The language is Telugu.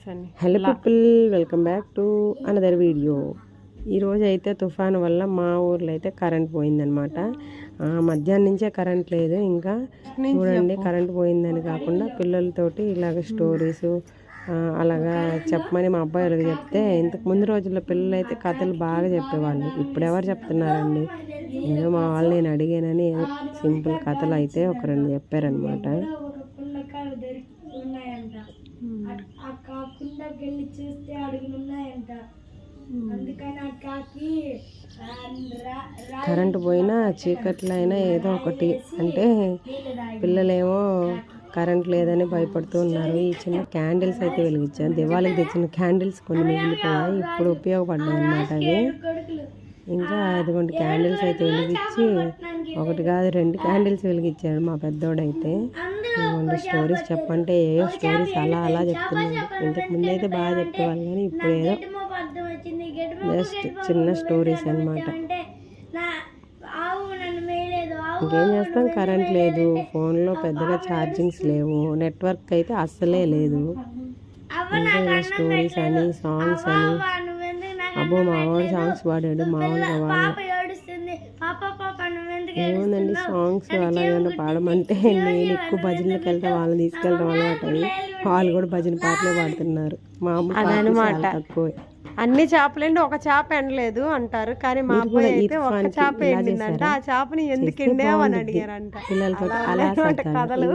Hello people, welcome back to another video. ఈరోజు అయితే తుఫాను వల్ల మా ఊర్లో అయితే కరెంట్ పోయిందనమాట. మధ్యాహ్నం నుంచే కరెంట్ లేదు. ఇంకా చూడండి, కరెంట్ పోయిందని కాకుండా పిల్లలతోటి ఇలాగ స్టోరీస్ అలాగా చెప్పమని మా అబ్బాయి వాళ్ళకి చెప్తే, ఇంతకు ముందు రోజుల్లో పిల్లలు అయితే కథలు బాగా చెప్పేవాళ్ళు. ఇప్పుడు ఎవరు చెప్తున్నారండి? ఏదో మా వాళ్ళు నేను అడిగానని సింపుల్ కథలు అయితే ఒక రెండు చెప్పారనమాట. కరెంటు పోయినా చీకట్లో అయినా ఏదో ఒకటి అంటే, పిల్లలేమో కరెంట్ లేదని భయపడుతూ ఉన్నారు. ఈ చిన్న క్యాండిల్స్ అయితే వెలిగించాను. దివాళికి తెచ్చిన క్యాండిల్స్ కొన్ని మిగిలిపోయాయి, ఇప్పుడు ఉపయోగపడ్డాయి అన్నమాట అవి. ఇంకా అదిగోండి క్యాండిల్స్ అయితే వెలిగించి, ఒకటి కాదు రెండు క్యాండిల్స్ వెలిగించాడు మా పెద్దోడైతే. ఇదిగోండి స్టోరీస్ చెప్పంటే ఏవో స్టోరీస్ అలా అలా చెప్తున్నాడు. ఇంతకు ముందు అయితే బాగా చెప్పేవాళ్ళు, కానీ ఇప్పుడు ఏదో జస్ట్ చిన్న స్టోరీస్ అన్నమాట. ఇంకేం చేస్తాం, కరెంట్ లేదు, ఫోన్లో పెద్దగా ఛార్జింగ్స్ లేవు, నెట్వర్క్ అయితే అస్సలే లేదు. ఇంకా ఇలా స్టోరీస్ అని సాంగ్స్ అని, అబ్బో మావాడు సాంగ్స్ పాడాడు మామూలుగా. వాళ్ళు ఏముందండి సాంగ్స్ అలా ఏమైనా పాడమంటే నేను ఎక్కువ భజనలకు వెళ్తా, వాళ్ళని తీసుకెళ్ళడం అలవాటు. వాళ్ళు కూడా భజన పాటలే పాడుతున్నారు. మామూలు తక్కువ. అన్ని చేపలండి, ఒక చేప ఎండలేదు అంటారు, కానీ మా అబ్బాయి అయితే ఒక చేప ఎండిందంట. ఆ చేపని ఎందుకు ఎండావు అని అడిగారంట. పిల్లలతో అలా కథలు.